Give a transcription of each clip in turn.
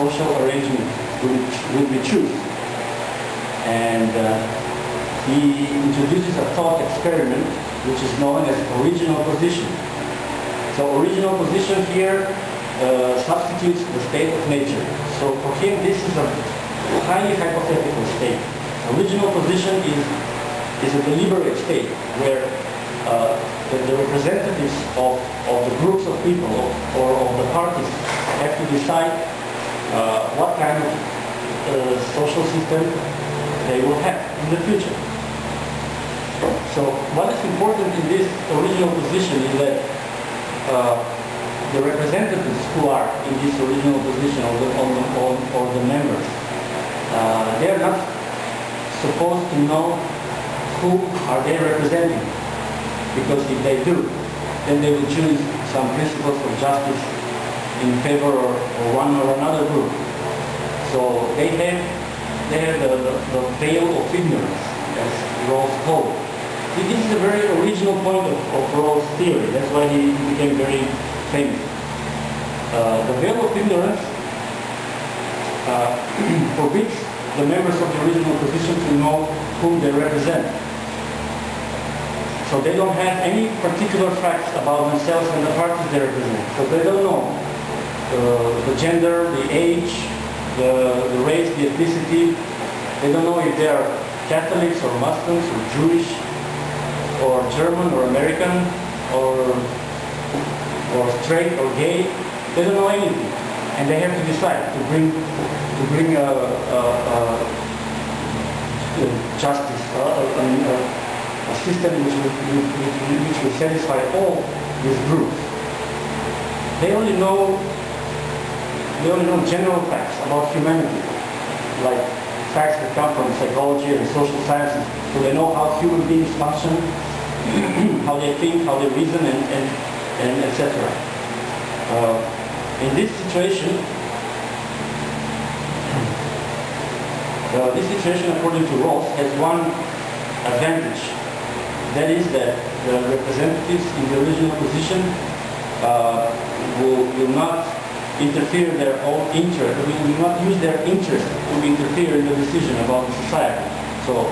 social arrangement would we choose? And he introduces a thought experiment which is known as original position. So original position here substitutes the state of nature. So for him this is a highly hypothetical state. Original position is a deliberate state where the representatives of the groups of people or of the parties have to decide what kind of social system they will have in the future. So what is important in this original position is that the representatives who are in this original position or the members, they are not supposed to know who are they representing, because if they do, then they will choose some principles of justice in favor of one or another group. So they have the veil of ignorance, as Rawls called it. This is a very original point of Rawls' theory. That's why he became very famous. The veil of ignorance forbids the members of the original position to know whom they represent. So they don't have any particular facts about themselves and the parties they represent. So they don't know the gender, the age, the race, the ethnicity. They don't know if they are Catholics or Muslims or Jewish or German or American or straight or gay. They don't know anything, and they have to decide to bring justice, a system which will satisfy all these groups. They only know general facts about humanity, like facts that come from psychology and social sciences. So they know how human beings function, how they think, how they reason, and etc. In this situation, according to Rawls, has one advantage. That is that the representatives in the original position will not interfere their own interest, will not use their interest to interfere in the decision about the society. So,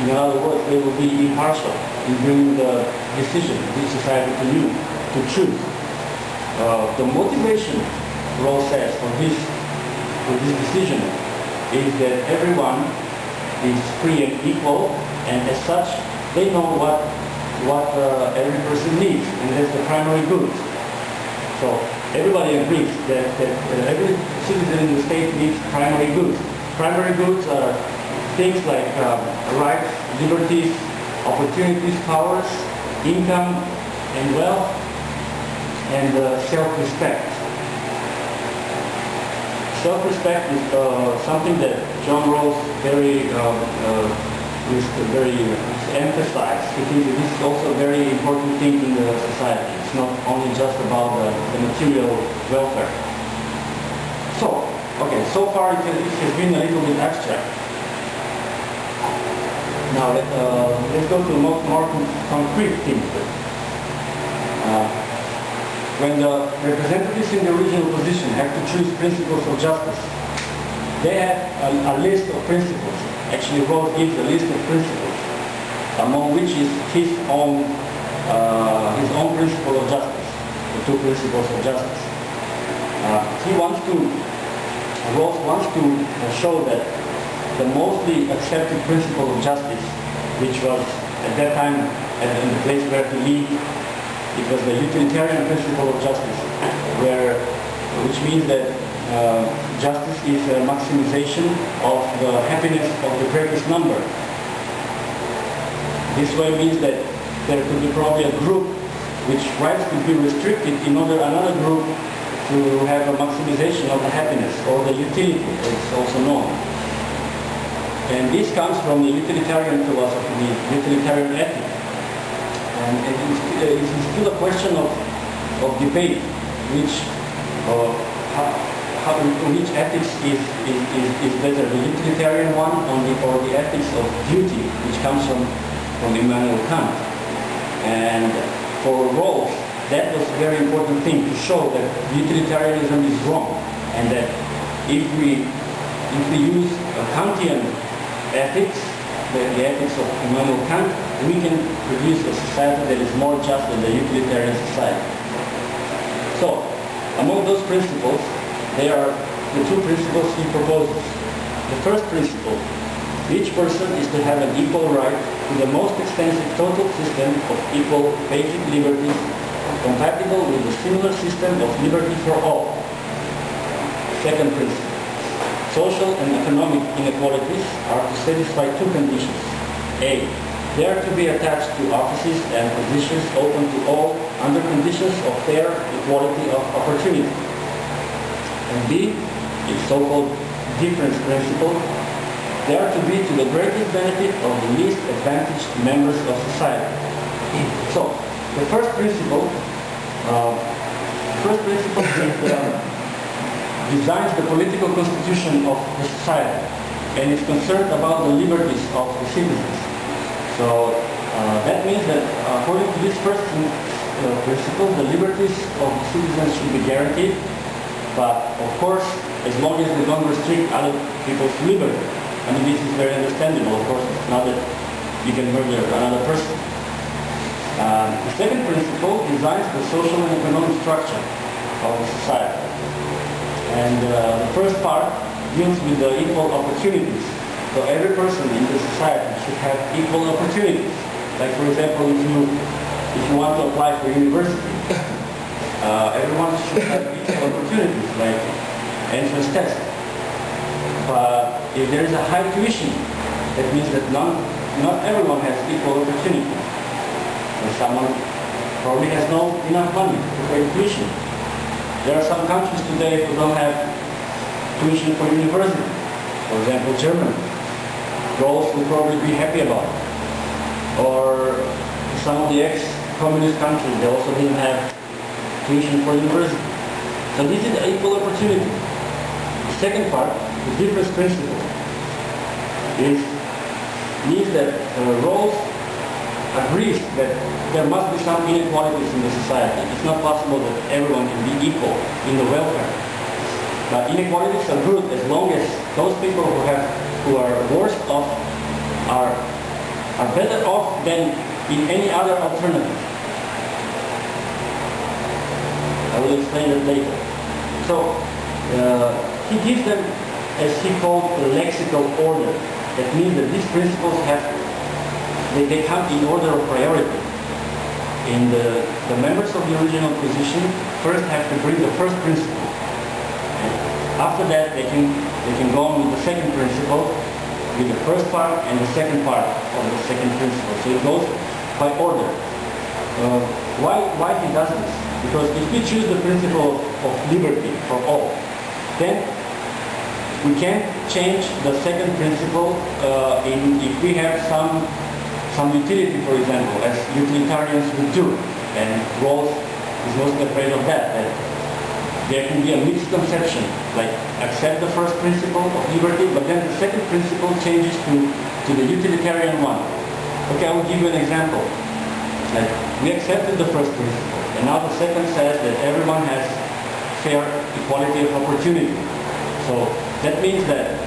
in other words, they will be impartial in bringing the decision of the society to you, to choose. The motivation, Rawls says, for this decision is that everyone is free and equal, and as such, they know what every person needs, and that's the primary good. So everybody agrees that every citizen in the state needs primary goods. Primary goods are things like rights, liberties, opportunities, powers, income, and wealth, and self-respect. Self-respect is something that John Rawls very emphasized. He thinks that this is also a very important thing in the society. It's not only just about the material welfare. So, okay, so far it has been a little bit abstract. Now let's go to more concrete things. When the representatives in the original position have to choose principles of justice, they have a list of principles. Actually, Rawls gives a list of principles, among which is his own principle of justice, the two principles of justice. Rawls wants to show that the mostly accepted principle of justice, which was at that time in the place where he lived, it was the utilitarian principle of justice, which means that justice is a maximization of the happiness of the greatest number. This way means that there could be probably a group which rights could be restricted in order another group to have a maximization of the happiness, or the utility, as it's also known. And this comes from the utilitarian philosophy, the utilitarian ethic. And it's still a question of debate, which ethics is better, the utilitarian one or the ethics of duty, which comes from Immanuel Kant. And for Rawls, that was a very important thing to show that utilitarianism is wrong, and that if we use Kantian ethics, the ethics of Immanuel Kant, we can produce a society that is more just than the utilitarian society. So, among those principles, there are the two principles he proposes. The first principle, each person is to have an equal right to the most extensive total system of equal basic liberties, compatible with the similar system of liberty for all. Second principle, social and economic inequalities are to satisfy two conditions. A, they are to be attached to offices and positions open to all under conditions of fair equality of opportunity. And B, its so-called difference principle, they are to be to the greatest benefit of the least advantaged members of society. So, the first principle designs the political constitution of the society and is concerned about the liberties of the citizens. So that means that according to this first principle, the liberties of the citizens should be guaranteed, but of course, as long as they don't restrict other people's liberty. I mean, this is very understandable, of course. It's not that you can murder another person. The second principle designs the social and economic structure of the society. And the first part deals with the equal opportunities. So every person in the society should have equal opportunities. Like, for example, if you want to apply for university, everyone should have equal opportunities, like entrance test. But if there is a high tuition, that means that not everyone has equal opportunity. And someone probably has not enough money to pay tuition. There are some countries today who don't have tuition for university. For example, Germany. Rawls will probably be happy about it. Or some of the ex-communist countries, they also didn't have tuition for university. So this is the equal opportunity. The second part, the difference principle, means that Rawls agrees that there must be some inequalities in the society. It's not possible that everyone can be equal in the welfare. But inequalities are good as long as those people who are worse off are better off than in any other alternative. I will explain it later. So he gives them, as he called, the lexical order. That means that these principles they come in order of priority. And the members of the original position first have to bring the first principle. And after that, they can go on with the second principle, with the first part and the second part of the second principle. So it goes by order. Why he does this? Because if we choose the principle of liberty for all, then we can't change the second principle if we have some utility, for example, as utilitarians would do. And Rawls is mostly afraid of that there can be a misconception, like accept the first principle of liberty, but then the second principle changes to the utilitarian one. Okay, I will give you an example. Like, we accepted the first principle, and now the second says that everyone has fair equality of opportunity. So that means that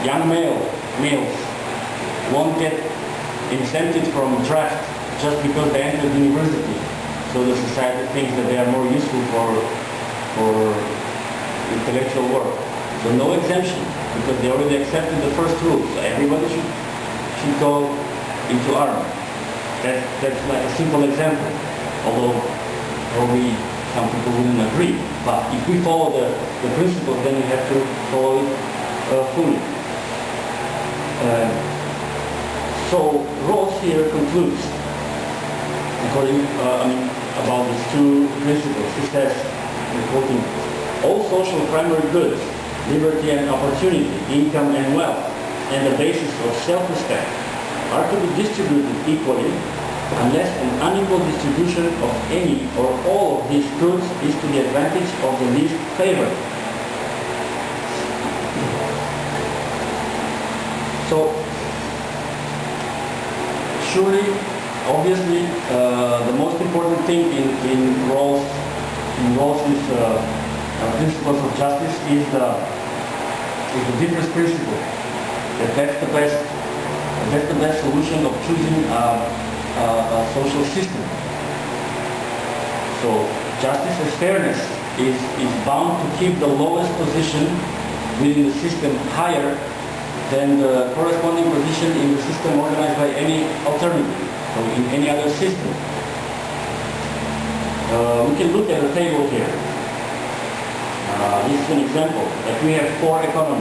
young males won't get incentives from draft just because they entered university. So the society thinks that they are more useful for intellectual work. So no exemption, because they already accepted the first rule. So everybody should go into army. That's like a simple example, although probably some people wouldn't agree. But if we follow the principles, then we have to follow it fully. So Rawls here concludes, about these two principles. He says, I'm quoting, all social primary goods, liberty and opportunity, income and wealth, and the basis of self-respect are to be distributed equally unless an unequal distribution of any or all of these goods is to the advantage of the least favored. So, surely, obviously, the most important thing in Rawls' principles of justice is the difference principle. That's the best solution of choosing a social system. So justice and fairness is bound to keep the lowest position within the system higher than the corresponding position in the system organized by any alternative, so in any other system. We can look at the table here. This is an example that we have 4 economies.